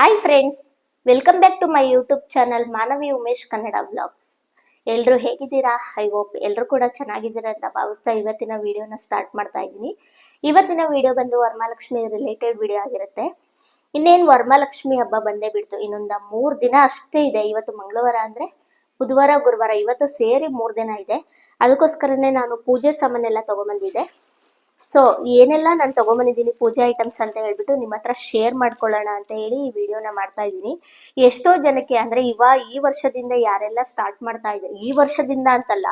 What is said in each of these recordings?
Hi friends, welcome back to my YouTube channel Manavi Umesh Kannada vlogs. ಎಲ್ಲರೂ ಹೇಗಿದ್ದೀರಾ? I hope ಎಲ್ಲರೂ ಕೂಡ ಚೆನ್ನಾಗಿದ್ದೀರಾ ಅಂತ ಭಾವಿಸ್ತಾ ಇವತ್ತಿನ ವಿಡಿಯೋನ ಸ್ಟಾರ್ಟ್ ಮಾಡ್ತಾ ಇದ್ದೀನಿ. ಇವತ್ತಿನ ವಿಡಿಯೋ ಬಂದು ವರಮಹಾಲಕ್ಷ್ಮಿ ರಿಲೇಟೆಡ್ ವಿಡಿಯೋ ಆಗಿರುತ್ತೆ. ಇನ್ನೇನು ವರಮಹಾಲಕ್ಷ್ಮಿ ಹಬ್ಬ ಬಂದೇ ಬಿಡ್ತು. ಇನ್ನೊಂದು 3 ದಿನ ಅಷ್ಟೇ ಇದೆ. ಇವತ್ತು ಮಂಗಳವಾರ ಅಂದ್ರೆ ಬುಧವಾರ ಗುರುವಾರ ಇವತ್ತು ಸೇರಿ 3 ದಿನ ಇದೆ. ಅದಕ್ಕೋಸ್ಕರನೇ ನಾನು ಪೂಜೆ ಸಾಮಾನೆಲ್ಲ ತಗೊಂಡ್ಬಂದಿದ್ದೆ. ಸೊ ಏನೆಲ್ಲ ನಾನು ತಗೊಂಡ್ಬಂದಿದ್ದೀನಿ ಪೂಜೆ ಐಟಮ್ಸ್ ಅಂತ ಹೇಳ್ಬಿಟ್ಟು ನಿಮ್ಮ ಹತ್ರ ಶೇರ್ ಮಾಡ್ಕೊಳ್ಳೋಣ ಅಂತ ಹೇಳಿ ಈ ವಿಡಿಯೋನ ಮಾಡ್ತಾ ಇದ್ದೀನಿ. ಎಷ್ಟೋ ಜನಕ್ಕೆ ಅಂದ್ರೆ ಈ ವರ್ಷದಿಂದ ಯಾರೆಲ್ಲ ಸ್ಟಾರ್ಟ್ ಮಾಡ್ತಾ ಇದ್ದಾರೆ, ಈ ವರ್ಷದಿಂದ ಅಂತಲ್ಲ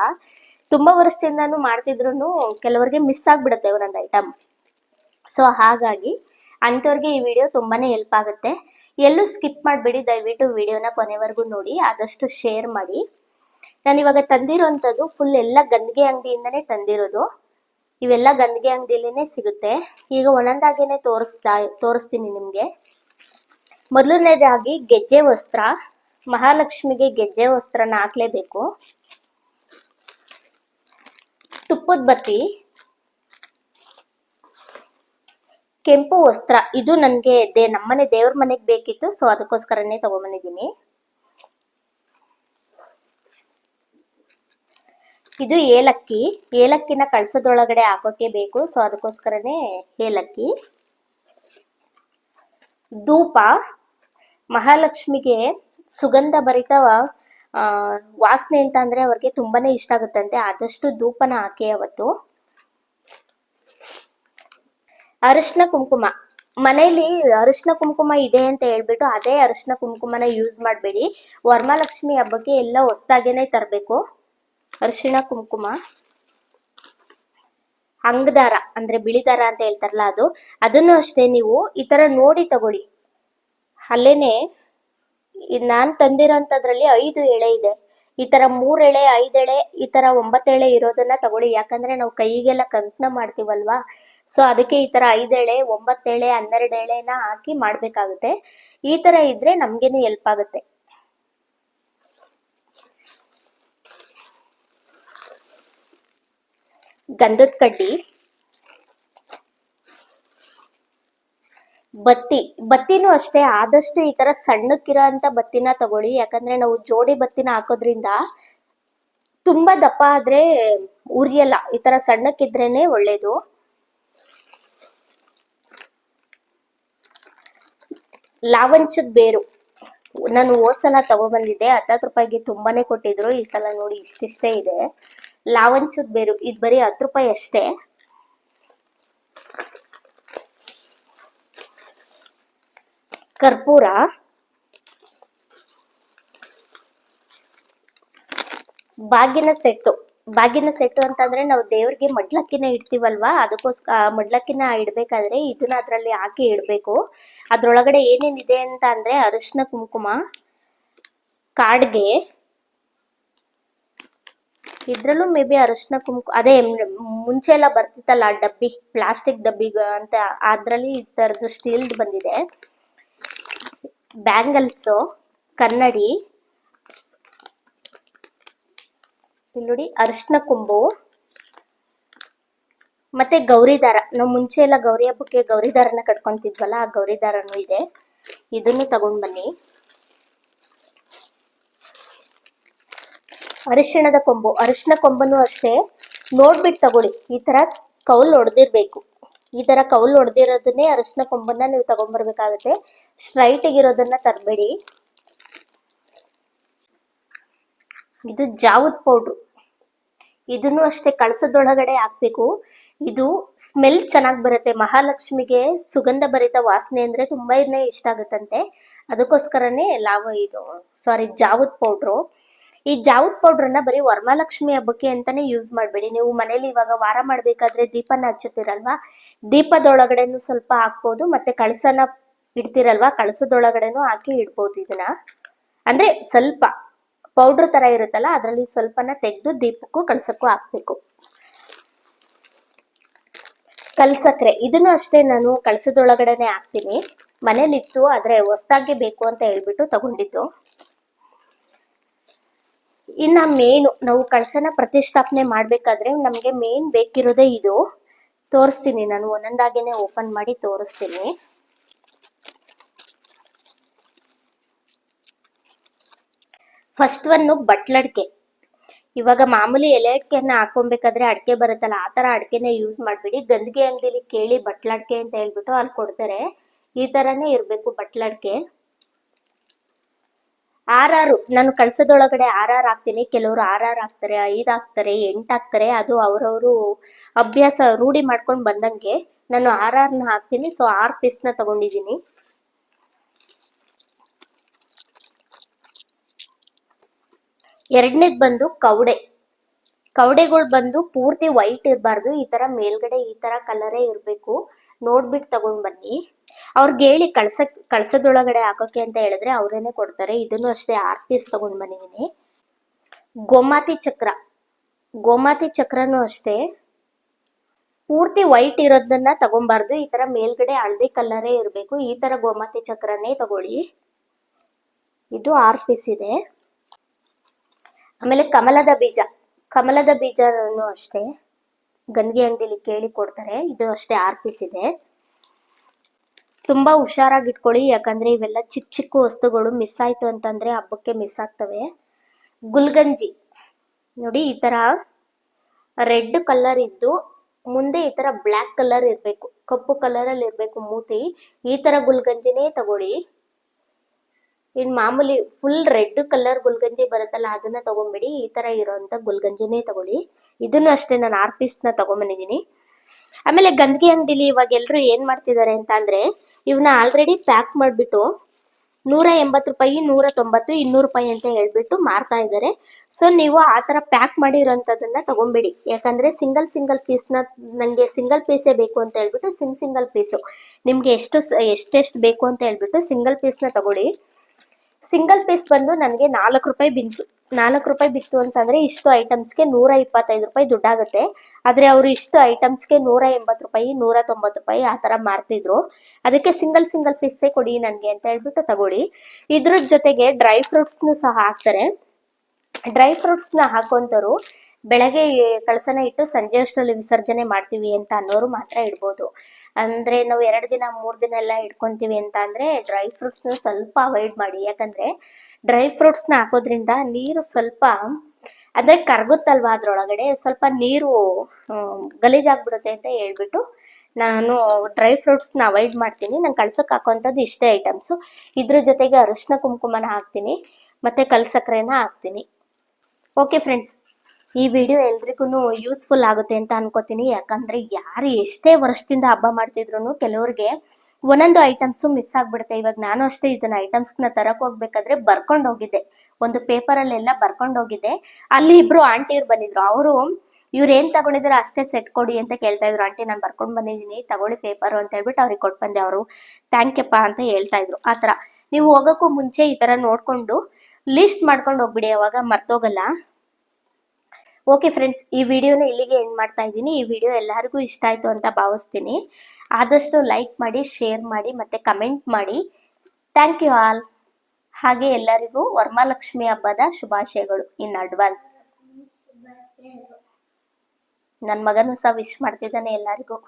ತುಂಬಾ ವರ್ಷದಿಂದಾನು ಮಾಡ್ತಿದ್ರು ಕೆಲವರಿಗೆ ಮಿಸ್ ಆಗ್ಬಿಡುತ್ತೆ ಒಂದೊಂದು ಐಟಮ್. ಸೊ ಹಾಗಾಗಿ ಅಂಥವ್ರಿಗೆ ಈ ವಿಡಿಯೋ ತುಂಬಾನೇ ಹೆಲ್ಪ್ ಆಗುತ್ತೆ. ಎಲ್ಲೂ ಸ್ಕಿಪ್ ಮಾಡಬೇಡಿ, ದಯವಿಟ್ಟು ವಿಡಿಯೋನ ಕೊನೆವರೆಗೂ ನೋಡಿ, ಆದಷ್ಟು ಶೇರ್ ಮಾಡಿ. ನಾನು ಇವಾಗ ತಂದಿರೋಂಥದ್ದು ಫುಲ್ ಎಲ್ಲ ಗಂದಿಗೆ ಅಂಗಡಿಯಿಂದನೇ ತಂದಿರೋದು. ಇವೆಲ್ಲ ಗಂದಿಗೆ ಅಂಗಡಿಯಲ್ಲೇನೆ ಸಿಗುತ್ತೆ. ಈಗ ಒಂದೊಂದಾಗೇನೆ ತೋರಿಸ್ತೀನಿ ನಿಮ್ಗೆ. ಮೊದಲನೇದಾಗಿ ಗೆಜ್ಜೆ ವಸ್ತ್ರ. ಮಹಾಲಕ್ಷ್ಮಿಗೆ ಗೆಜ್ಜೆ ವಸ್ತ್ರನ ಹಾಕ್ಲೇಬೇಕು. ತುಪ್ಪದ ಬತ್ತಿ, ಕೆಂಪು ವಸ್ತ್ರ. ಇದು ನನ್ಗೆ ನಮ್ಮನೆ ದೇವ್ರ ಮನೆಗೆ ಬೇಕಿತ್ತು, ಸೊ ಅದಕ್ಕೋಸ್ಕರನೇ ತಗೊಂಡ್ಬಂದಿದ್ದೀನಿ. ಇದು ಏಲಕ್ಕಿ. ಏಲಕ್ಕಿನ ಕಳಸದೊಳಗಡೆ ಹಾಕೋಕೆ ಬೇಕು, ಸೊ ಅದಕ್ಕೋಸ್ಕರನೇ ಏಲಕ್ಕಿ. ಧೂಪ. ಮಹಾಲಕ್ಷ್ಮಿಗೆ ಸುಗಂಧ ಭರಿತ ವಾಸನೆ ಅಂತ ಅಂದ್ರೆ ಅವ್ರಿಗೆ ತುಂಬಾನೇ ಇಷ್ಟ ಆಗುತ್ತಂತೆ, ಆದಷ್ಟು ಧೂಪನ ಹಾಕಿ ಅವತ್ತು. ಅರಿಶಿನ ಕುಂಕುಮ. ಮನೇಲಿ ಅರಿಶಿನ ಕುಂಕುಮ ಇದೆ ಅಂತ ಹೇಳ್ಬಿಟ್ಟು ಅದೇ ಅರಿಶಿನ ಕುಂಕುಮನ ಯೂಸ್ ಮಾಡಬೇಡಿ. ವರಮಹಾಲಕ್ಷ್ಮಿ ಹಬ್ಬಕ್ಕೆ ಎಲ್ಲ ಹೊಸ್ದಾಗೇನೆ ತರಬೇಕು ಅರಿಶಿಣ ಕುಂಕುಮ. ಅಂಗದಾರ ಅಂದ್ರೆ ಬಿಳಿ ದಾರ ಅಂತ ಹೇಳ್ತಾರಲ್ಲ ಅದನ್ನು ಅಷ್ಟೇ ನೀವು ಈ ತರ ನೋಡಿ ತಗೊಳ್ಳಿ. ಅಲ್ಲೇನೆ ನಾನ್ ತಂದಿರೋಂಥದ್ರಲ್ಲಿ 5 ಎಳೆ ಇದೆ. ಈ ತರ 3 ಎಳೆ 5 ಎಳೆ ಈ ತರ 9 ಎಳೆ ಇರೋದನ್ನ ತಗೊಳ್ಳಿ. ಯಾಕಂದ್ರೆ ನಾವು ಕೈಗೆಲ್ಲ ಕಂಕಣ ಮಾಡ್ತೀವಲ್ವಾ, ಸೊ ಅದಕ್ಕೆ ಈ ತರ 5 ಎಳೆ 9 ಎಳೆ 12 ಎಳೆನ ಹಾಕಿ ಮಾಡ್ಬೇಕಾಗುತ್ತೆ. ಈ ತರ ಇದ್ರೆ ನಮ್ಗೇನೆ ಹೆಲ್ಪ್ ಆಗುತ್ತೆ. ಗಂಧದ ಕಡ್ಡಿ, ಬತ್ತಿನೂ ಅಷ್ಟೇ ಆದಷ್ಟು ಈ ತರ ಸಣ್ಣಕ್ಕಿರೋ ಅಂತ ಬತ್ತಿನ ತಗೊಳ್ಳಿ. ಯಾಕಂದ್ರೆ ನಾವು ಜೋಡಿ ಬತ್ತಿನ ಹಾಕೋದ್ರಿಂದ ತುಂಬಾ ದಪ್ಪ ಆದ್ರೆ ಉರಿಯಲ್ಲ, ಈ ತರ ಸಣ್ಣಕ್ಕಿದ್ರೇನೆ ಒಳ್ಳೇದು. ಲಾವಂಚದ ಬೇರು. ನಾನು ಹೋದ್ಸಲ ತಗೊಬಂದಿದ್ದೆ, 10 ರೂಪಾಯಿಗೆ ತುಂಬಾನೇ ಕೊಟ್ಟಿದ್ರು. ಈ ಸಲ ನೋಡಿ ಇಷ್ಟಿಷ್ಟೇ ಇದೆ. ಲಾವಂಚದ ಬೇರು ಇದು ಬರೀ 10 ರೂಪಾಯಿ ಅಷ್ಟೇ. ಕರ್ಪೂರ, ಬಾಗಿನ ಸೆಟ್ಟು. ಬಾಗಿನ ಸೆಟ್ಟು ಅಂತಂದ್ರೆ ನಾವು ದೇವ್ರಿಗೆ ಮಡ್ಲಕ್ಕಿನ ಇಡ್ತೀವಲ್ವಾ, ಅದಕ್ಕೋಸ್ಕರ ಮಡ್ಲಕ್ಕಿನ ಇಡ್ಬೇಕಾದ್ರೆ ಇದನ್ನ ಅದ್ರಲ್ಲಿ ಹಾಕಿ ಇಡ್ಬೇಕು. ಅದ್ರೊಳಗಡೆ ಏನೇನಿದೆ ಅಂತ ಅಂದ್ರೆ ಅರಿಶಿನ ಕುಂಕುಮ, ಕಾಡ್ಗೆ, ಇದ್ರಲ್ಲೂ ಮೇ ಬಿ ಅರಿಶಿನ ಕುಂಕುಮ ಅದೇ ಮುಂಚೆ ಎಲ್ಲ ಬರ್ತಿತ್ತಲ್ಲ ಡಬ್ಬಿ, ಪ್ಲಾಸ್ಟಿಕ್ ಡಬ್ಬಿ ಅಂತ, ಅದ್ರಲ್ಲಿ ಈ ತರದ್ದು ಸ್ಟೀಲ್ದು ಬಂದಿದೆ. ಬ್ಯಾಂಗಲ್ಸ್, ಕನ್ನಡಿ, ಇಲ್ಲಿ ನೋಡಿ ಅರಿಶಿನ ಕೊಂಬು, ಮತ್ತೆ ಗೌರಿ ದಾರ. ನಾವು ಮುಂಚೆ ಎಲ್ಲ ಗೌರಿ ಹಬ್ಬಕ್ಕೆ ಗೌರಿ ದಾರನ ಕಟ್ಕೊಂತಿದ್ವಲ್ಲ, ಆ ಗೌರಿ ದಾರನೂ ಇದೆ. ಇದನ್ನು ತಗೊಂಡ್ ಬನ್ನಿ. ಅರಿಶಿಣದ ಕೊಂಬು. ಅರಿಶಿನ ಕೊಂಬನು ಅಷ್ಟೇ ನೋಡ್ಬಿಟ್ಟು ತಗೊಳ್ಳಿ. ಈ ತರ ಕೌಲ್ ಹೊಡೆದಿರ್ಬೇಕು. ಈ ತರ ಕೌಲ್ ಹೊಡೆದಿರೋದನ್ನೇ ಅರಿಶಿನ ಕೊಂಬನ್ನ ನೀವು ತಗೊಂಡ್ಬರ್ಬೇಕಾಗತ್ತೆ. ಸ್ಟ್ರೈಟ್ ಆಗಿರೋದನ್ನ ತರಬೇಡಿ. ಇದು ಜಾವದ್ ಪೌಡ್ರು. ಇದನ್ನು ಅಷ್ಟೇ ಕಳಸದೊಳಗಡೆ ಹಾಕ್ಬೇಕು. ಇದು ಸ್ಮೆಲ್ ಚೆನ್ನಾಗಿ ಬರುತ್ತೆ. ಮಹಾಲಕ್ಷ್ಮಿಗೆ ಸುಗಂಧ ಭರಿತ ವಾಸನೆ ಅಂದ್ರೆ ತುಂಬಾನೇ ಇಷ್ಟ ಆಗುತ್ತಂತೆ, ಅದಕ್ಕೋಸ್ಕರನೇ ಜಾವದ್ ಪೌಡ್ರು. ಈ ಜಾವದ್ ಪೌಡ್ರನ್ನ ಬರೀ ವರಮಹಾಲಕ್ಷ್ಮಿ ಹಬ್ಬಕ್ಕೆ ಅಂತಾನೆ ಯೂಸ್ ಮಾಡಬೇಡಿ. ನೀವು ಮನೇಲಿ ಇವಾಗ ವಾರ ಮಾಡ್ಬೇಕಾದ್ರೆ ದೀಪನ ಹಚ್ಚುತ್ತೀರಲ್ವಾ, ದೀಪದೊಳಗಡೆನು ಸ್ವಲ್ಪ ಹಾಕ್ಬೋದು, ಮತ್ತೆ ಕಳಸನ ಇಡ್ತಿರಲ್ವಾ, ಕಳಸದೊಳಗಡೆನು ಹಾಕಿ ಇಡ್ಬೋದು. ಇದನ್ನ ಅಂದ್ರೆ ಸ್ವಲ್ಪ ಪೌಡ್ರ್ ತರ ಇರುತ್ತಲ್ಲ, ಅದರಲ್ಲಿ ಸ್ವಲ್ಪನ ತೆಗೆದು ದೀಪಕ್ಕೂ ಕಳಸಕ್ಕೂ ಹಾಕ್ಬೇಕು. ಕಲ್ಸಕ್ರೆ. ಇದನ್ನು ಅಷ್ಟೇ ನಾನು ಕಳಸದೊಳಗಡೆನೆ ಹಾಕ್ತೀನಿ. ಮನೇಲಿತ್ತು, ಆದ್ರೆ ಹೊಸದಾಗಿ ಬೇಕು ಅಂತ ಹೇಳ್ಬಿಟ್ಟು ತಗೊಂಡಿದ್ದು. ಇನ್ನ ಮೇನು, ನಾವು ಕಳಸನ ಪ್ರತಿಷ್ಠಾಪನೆ ಮಾಡ್ಬೇಕಾದ್ರೆ ನಮ್ಗೆ ಮೇನ್ ಬೇಕಿರೋದೇ ಇದು. ತೋರಿಸ್ತೀನಿ, ನಾನು ಒಂದೊಂದಾಗೇನೆ ಓಪನ್ ಮಾಡಿ ತೋರಿಸ್ತೀನಿ. ಫಸ್ಟ್ ಒನ್ನು ಬಟ್ಲಡ್ಕೆ. ಇವಾಗ ಮಾಮೂಲಿ ಎಲೆ ಅಡಿಕೆನ ಹಾಕೊಬೇಕಾದ್ರೆ ಅಡಿಕೆ ಬರುತ್ತಲ್ಲ, ಆ ತರ ಅಡಿಕೆನೆ ಯೂಸ್ ಮಾಡ್ಬಿಡಿ. ಗಂದಿಗೆ ಅಂಗಡಿಲಿ ಕೇಳಿ ಬಟ್ಲಡ್ಕೆ ಅಂತ ಹೇಳ್ಬಿಟ್ಟು ಅಲ್ಲಿ ಕೊಡ್ತಾರೆ. ಈ ತರನೇ ಇರ್ಬೇಕು ಬಟ್ಲಡ್ಕೆ. ಆರಾರು ನಾನು ಕಳ್ಸೋದೊಳಗಡೆ ಆರಾರು ಹಾಕ್ತೀನಿ. ಕೆಲವರು ಆರಾರು ಹಾಕ್ತಾರೆ, 5 ಹಾಕ್ತಾರೆ, 8 ಹಾಕ್ತಾರೆ. ಅದು ಅವ್ರವ್ರು ಅಭ್ಯಾಸ ರೂಢಿ ಮಾಡ್ಕೊಂಡು ಬಂದಂಗೆ. ನಾನು ಆರಾರ್ನ ಹಾಕ್ತೀನಿ. ಸೊ 6 ಪೀಸ್ನ ತಗೊಂಡಿದ್ದೀನಿ. ಎರಡನೇದ್ ಬಂದು ಕವಡೆಗಳು ಬಂದು ಪೂರ್ತಿ ವೈಟ್ ಇರಬಾರ್ದು. ಈ ತರ ಮೇಲ್ಗಡೆ ಈ ತರ ಕಲರೇ ಇರ್ಬೇಕು. ನೋಡ್ಬಿಟ್ಟು ತಗೊಂಡ್ ಬನ್ನಿ. ಅವ್ರಿಗೆ ಹೇಳಿ ಕಳ್ಸೋದೊಳಗಡೆ ಹಾಕೋಕೆ ಅಂತ ಹೇಳಿದ್ರೆ ಅವ್ರೇನೆ ಕೊಡ್ತಾರೆ. ಇದನ್ನು ಅಷ್ಟೇ 6 ಪೀಸ್ ತಗೊಂಡ್ ಬಂದಿದ್ದೀನಿ. ಗೋಮಾತಿ ಚಕ್ರನು ಅಷ್ಟೇ ಪೂರ್ತಿ ವೈಟ್ ಇರೋದನ್ನ ತಗೊಂಬಾರ್ದು. ಈ ತರ ಮೇಲ್ಗಡೆ ಹಳದಿ ಕಲರೇ ಇರ್ಬೇಕು. ಈ ತರ ಗೋಮಾತಿ ಚಕ್ರನೇ ತಗೊಳ್ಳಿ. ಇದು 6 ಪೀಸ್ ಇದೆ. ಆಮೇಲೆ ಕಮಲದ ಬೀಜನು ಅಷ್ಟೇ ಗಂದಿಗೆ ಅಂಗಡಿಲಿ ಕೇಳಿ ಕೊಡ್ತಾರೆ. ಇದು ಅಷ್ಟೇ 6 ಪೀಸ್ ಇದೆ. ತುಂಬಾ ಹುಷಾರಾಗಿ ಇಟ್ಕೊಳ್ಳಿ, ಯಾಕಂದ್ರೆ ಇವೆಲ್ಲ ಚಿಕ್ಕ ಚಿಕ್ಕ ವಸ್ತುಗಳು ಮಿಸ್ ಆಯ್ತು ಅಂತಂದ್ರೆ ಹಬ್ಬಕ್ಕೆ ಮಿಸ್ ಆಗ್ತವೆ. ಗುಲ್ಗಂಜಿ ನೋಡಿ, ಈ ತರ ರೆಡ್ ಕಲರ್ ಇದ್ದು ಮುಂದೆ ಈ ತರ ಬ್ಲ್ಯಾಕ್ ಕಲರ್ ಇರ್ಬೇಕು, ಕಪ್ಪು ಕಲರ್ ಅಲ್ಲಿ ಇರ್ಬೇಕು ಮೂತಿ. ಈ ತರ ಗುಲ್ಗಂಜಿನೇ ತಗೊಳ್ಳಿ. ಇನ್ ಮಾಮೂಲಿ ಫುಲ್ ರೆಡ್ ಕಲರ್ ಗುಲ್ಗಂಜಿ ಬರುತ್ತಲ್ಲ, ಅದನ್ನ ತಗೊಂಬಿಡಿ. ಈ ತರ ಇರೋಂತ ಗುಲ್ಗಂಜಿನೇ ತಗೊಳ್ಳಿ. ಇದನ್ನು ಅಷ್ಟೇ ನಾನು 6 ಪೀಸ್ನ ತಗೊಂಬಂದಿದ್ದೀನಿ. ಆಮೇಲೆ ಗಂದಿಗೆ ಅಂಗಡಿಲಿ ಇವಾಗ ಎಲ್ರು ಏನ್ ಮಾಡ್ತಿದ್ದಾರೆ ಅಂತ ಅಂದ್ರೆ, ಇವನ್ನ ಆಲ್ರೆಡಿ ಪ್ಯಾಕ್ ಮಾಡ್ಬಿಟ್ಟು 180 ರೂಪಾಯಿ, 190, 200 ರೂಪಾಯಿ ಅಂತ ಹೇಳ್ಬಿಟ್ಟು ಮಾರ್ತಾ ಇದ್ದಾರೆ. ಸೊ ನೀವು ಆ ತರ ಪ್ಯಾಕ್ ಮಾಡಿರೋಂಥದ್ದನ್ನ ತಗೊಂಬಿಡಿ. ಯಾಕಂದ್ರೆ ಸಿಂಗಲ್ ಪೀಸ್ನ ನಂಗೆ ಸಿಂಗಲ್ ಪೀಸೇ ಬೇಕು ಅಂತ ಹೇಳ್ಬಿಟ್ಟು ಸಿಂಗಲ್ ಪೀಸು ನಿಮ್ಗೆ ಎಷ್ಟೆಷ್ಟು ಬೇಕು ಅಂತ ಹೇಳ್ಬಿಟ್ಟು ಸಿಂಗಲ್ ಪೀಸ್ನ ತಗೊಳ್ಳಿ. ಸಿಂಗಲ್ ಪೀಸ್ ಬಂದು ನನಗೆ 4 ರೂಪಾಯಿ ಬಿತ್ತು. 4 ರೂಪಾಯಿ ಬಿತ್ತು ಅಂತಂದ್ರೆ ಇಷ್ಟು ಐಟಮ್ಸ್ಗೆ 125 ರೂಪಾಯಿ ದುಡ್ಡಾಗುತ್ತೆ. ಆದ್ರೆ ಅವರು ಇಷ್ಟು ಐಟಮ್ಸ್ಗೆ 180 ರೂಪಾಯಿ, 190 ರೂಪಾಯಿ ಆ ತರ ಮಾರ್ತಿದ್ರು. ಅದಕ್ಕೆ ಸಿಂಗಲ್ ಪೀಸೇ ಕೊಡಿ ನನಗೆ ಅಂತ ಹೇಳ್ಬಿಟ್ಟು ತಗೊಳ್ಳಿ. ಇದ್ರ ಜೊತೆಗೆ ಡ್ರೈ ಫ್ರೂಟ್ಸ್ನು ಸಹ ಹಾಕ್ತಾರೆ. ಡ್ರೈ ಫ್ರೂಟ್ಸ್ನ ಹಾಕೊಂತರು ಬೆಳಗ್ಗೆ ಕಳಸನ ಇಟ್ಟು ಸಂಜೆ ಅಷ್ಟರಲ್ಲಿ ವಿಸರ್ಜನೆ ಮಾಡ್ತೀವಿ ಅಂತ ಅನ್ನೋರು ಮಾತ್ರ ಇಡ್ಬೋದು. ಅಂದ್ರೆ ನಾವು 2 ದಿನ 3 ದಿನ ಎಲ್ಲ ಇಟ್ಕೊಂತೀವಿ ಅಂತ ಅಂದ್ರೆ ಡ್ರೈ ಫ್ರೂಟ್ಸ್ನ ಸ್ವಲ್ಪ ಅವಾಯ್ಡ್ ಮಾಡಿ. ಯಾಕಂದ್ರೆ ಡ್ರೈ ಫ್ರೂಟ್ಸ್ನ ಹಾಕೋದ್ರಿಂದ ನೀರು ಸ್ವಲ್ಪ ಅಂದ್ರೆ ಕರಗುತ್ತಲ್ವಾ, ಅದ್ರೊಳಗಡೆ ಸ್ವಲ್ಪ ನೀರು ಗಲೀಜಾಗ್ಬಿಡುತ್ತೆ ಅಂತ ಹೇಳ್ಬಿಟ್ಟು ನಾನು ಡ್ರೈ ಫ್ರೂಟ್ಸ್ನ ಅವಾಯ್ಡ್ ಮಾಡ್ತೀನಿ. ನಾನು ಕಳ್ಸಕ್ಕೆ ಹಾಕೋಂಥದ್ದು ಇಷ್ಟೇ ಐಟಮ್ಸು. ಇದ್ರ ಜೊತೆಗೆ ಅರಿಶಿನ ಕುಂಕುಮನ ಹಾಕ್ತೀನಿ, ಮತ್ತೆ ಕಲ್ಸಕ್ರೆನ ಹಾಕ್ತೀನಿ. ಓಕೆ ಫ್ರೆಂಡ್ಸ್, ಈ ವಿಡಿಯೋ ಎಲ್ರಿಗೂ ಯೂಸ್ಫುಲ್ ಆಗುತ್ತೆ ಅಂತ ಅನ್ಕೋತೀನಿ. ಯಾಕಂದ್ರೆ ಯಾರು ಎಷ್ಟೇ ವರ್ಷದಿಂದ ಹಬ್ಬ ಮಾಡ್ತಿದ್ರು ಕೆಲವ್ರಿಗೆ ಒಂದೊಂದು ಐಟಮ್ಸು ಮಿಸ್ ಆಗ್ಬಿಡುತ್ತೆ. ಇವಾಗ ನಾನು ಅಷ್ಟೇ ಇದನ್ನ ಐಟಮ್ಸ್ನ ತರಕ್ ಹೋಗ್ಬೇಕಾದ್ರೆ ಬರ್ಕೊಂಡು ಹೋಗಿದ್ದೆ, ಒಂದು ಪೇಪರಲ್ಲೆಲ್ಲ ಬರ್ಕೊಂಡು ಹೋಗಿದ್ದೆ. ಅಲ್ಲಿ ಇಬ್ರು ಆಂಟಿಯವ್ರು ಬಂದಿದ್ರು. ಅವರು ಇವ್ರು ಏನ್ ತಗೊಂಡಿದ್ರೆ ಅಷ್ಟೇ ಸೆಟ್ ಕೊಡಿ ಅಂತ ಕೇಳ್ತಾ ಇದ್ರು. ಆಂಟಿ ನಾನು ಬರ್ಕೊಂಡು ಬಂದಿದ್ದೀನಿ, ತಗೊಳ್ಳಿ ಪೇಪರ್ ಅಂತ ಹೇಳ್ಬಿಟ್ಟು ಅವ್ರಿಗೆ ಕೊಟ್ಟು ಬಂದೆ. ಅವರು ಥ್ಯಾಂಕ್ ಯಪ್ಪ ಅಂತ ಹೇಳ್ತಾ ಇದ್ರು. ಆ ಥರ ನೀವು ಹೋಗೋಕ್ಕೂ ಮುಂಚೆ ಈ ಥರ ನೋಡ್ಕೊಂಡು ಲಿಸ್ಟ್ ಮಾಡ್ಕೊಂಡು ಹೋಗ್ಬಿಡಿ, ಅವಾಗ ಮರ್ತೋಗಲ್ಲ. ಓಕೆ ಫ್ರೆಂಡ್ಸ್, ಈ ವಿಡಿಯೋನ ಇಲ್ಲಿಗೆ ಎಂಡ್ ಮಾಡ್ತಾ ಇದ್ದೀನಿ. ಈ ವಿಡಿಯೋ ಎಲ್ಲರಿಗೂ ಇಷ್ಟ ಆಯ್ತು ಅಂತ ಭಾವಿಸ್ತೀನಿ. ಆದಷ್ಟು ಲೈಕ್ ಮಾಡಿ, ಶೇರ್ ಮಾಡಿ, ಮತ್ತೆ ಕಮೆಂಟ್ ಮಾಡಿ. Thank you all. ಹಾಗೆ ಎಲ್ಲರಿಗೂ ವರಮಹಾಲಕ್ಷ್ಮಿ ಹಬ್ಬದ ಶುಭಾಶಯಗಳು ಇನ್ ಅಡ್ವಾನ್ಸ್. ನನ್ನ ಮಗನೂ ಸಹ ವಿಶ್ ಮಾಡ್ತಿದ್ದಾನೆ ಎಲ್ಲರಿಗೂ.